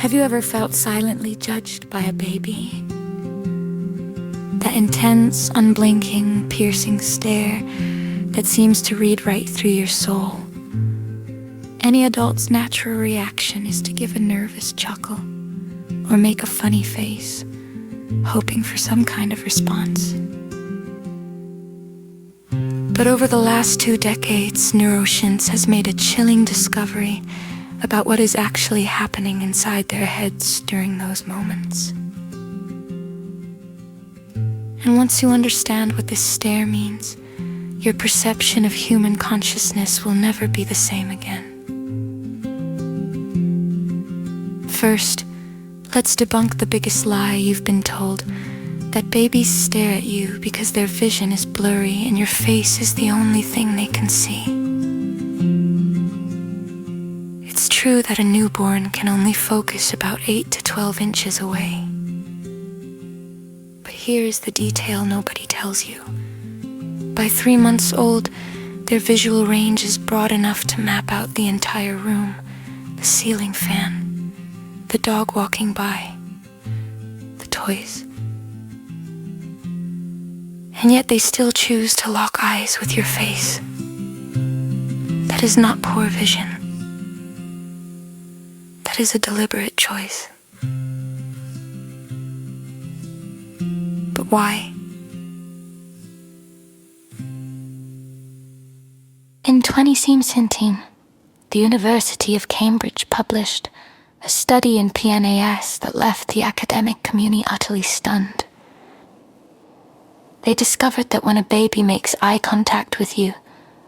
Have you ever felt silently judged by a baby? That intense, unblinking, piercing stare that seems to read right through your soul. Any adult's natural reaction is to give a nervous chuckle or make a funny face, hoping for some kind of response. But over the last 2 decades, neuroscience has made a chilling discovery about what is actually happening inside their heads during those moments. And once you understand what this stare means, your perception of human consciousness will never be the same again. First, let's debunk the biggest lie you've been told, that babies stare at you because their vision is blurry and your face is the only thing they can see. It's true that a newborn can only focus about 8 to 12 inches away. But here's the detail nobody tells you. By 3 months old, their visual range is broad enough to map out the entire room, the ceiling fan, the dog walking by, the toys. And yet they still choose to lock eyes with your face. That is not poor vision. That is a deliberate choice. But why? In 2017, the University of Cambridge published a study in PNAS that left the academic community utterly stunned. They discovered that when a baby makes eye contact with you,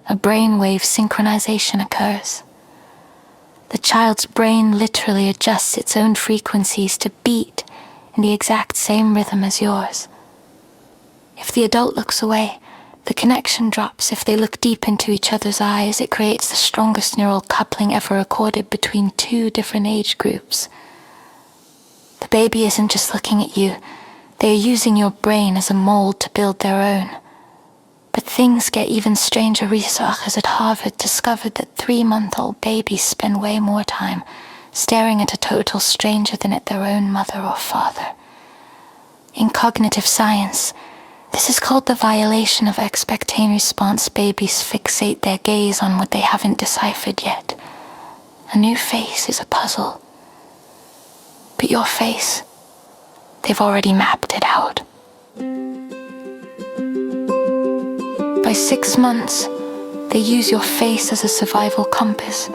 a brainwave synchronization occurs. The child's brain literally adjusts its own frequencies to beat in the exact same rhythm as yours. If the adult looks away, the connection drops. If they look deep into each other's eyes, it creates the strongest neural coupling ever recorded between 2 different age groups. The baby isn't just looking at you, they're using your brain as a mold to build their own. But things get even stranger. Researchers at Harvard discovered that 3-month-old babies spend way more time staring at a total stranger than at their own mother or father. In cognitive science, this is called the violation of expectation response. Babies fixate their gaze on what they haven't deciphered yet. A new face is a puzzle. But your face, they've already mapped it out. By 6 months, they use your face as a survival compass.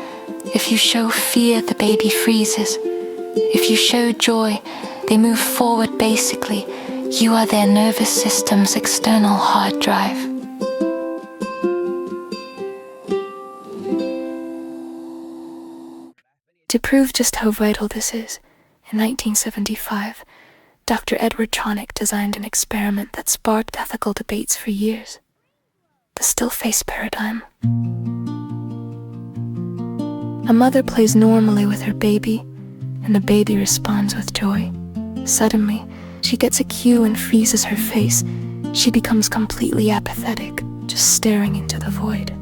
If you show fear, the baby freezes. If you show joy, they move forward. Basically, you are their nervous system's external hard drive. To prove just how vital this is, in 1975, Dr. Edward Tronick designed an experiment that sparked ethical debates for years. The still face paradigm. A mother plays normally with her baby, and the baby responds with joy. Suddenly, she gets a cue and freezes her face. She becomes completely apathetic, just staring into the void.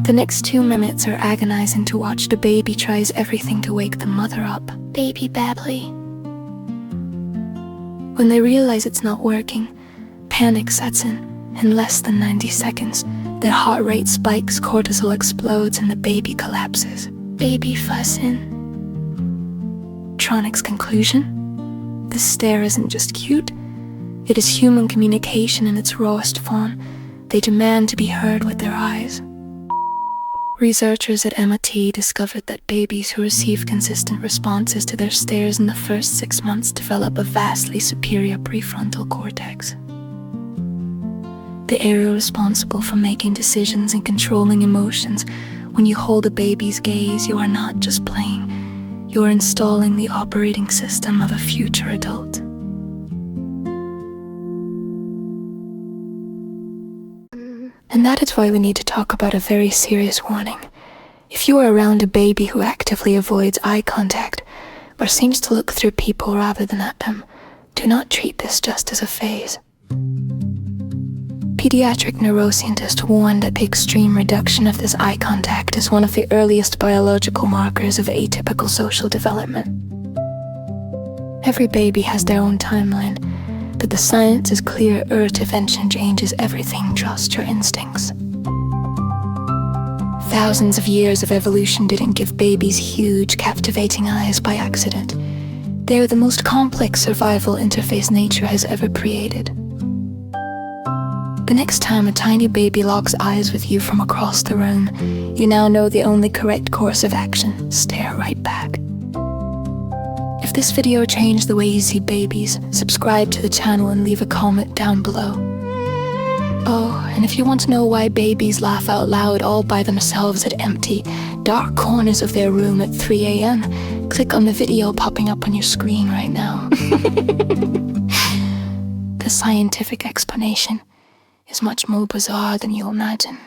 The next 2 minutes are agonizing to watch. The baby tries everything to wake the mother up. Baby babbly. When they realize it's not working, panic sets in. In less than 90 seconds, their heart rate spikes, cortisol explodes, and the baby collapses. Baby fussing. Tronick's conclusion? This stare isn't just cute. It is human communication in its rawest form. They demand to be heard with their eyes. Researchers at MIT discovered that babies who receive consistent responses to their stares in the first 6 months develop a vastly superior prefrontal cortex. The area responsible for making decisions and controlling emotions. When you hold a baby's gaze, you are not just playing. You are installing the operating system of a future adult. And that is why we need to talk about a very serious warning. If you are around a baby who actively avoids eye contact, or seems to look through people rather than at them, do not treat this just as a phase. pediatric neuroscientist warned that the extreme reduction of this eye contact is one of the earliest biological markers of atypical social development. Every baby has their own timeline, but the science is clear: intervention changes everything. Trust your instincts. Thousands of years of evolution didn't give babies huge, captivating eyes by accident. They are the most complex survival interface nature has ever created. The next time a tiny baby locks eyes with you from across the room, you now know the only correct course of action: stare right back. If this video changed the way you see babies, subscribe to the channel and leave a comment down below. Oh, and if you want to know why babies laugh out loud all by themselves at empty, dark corners of their room at 3 a.m., click on the video popping up on your screen right now. The scientific explanation is much more bizarre than you'll imagine.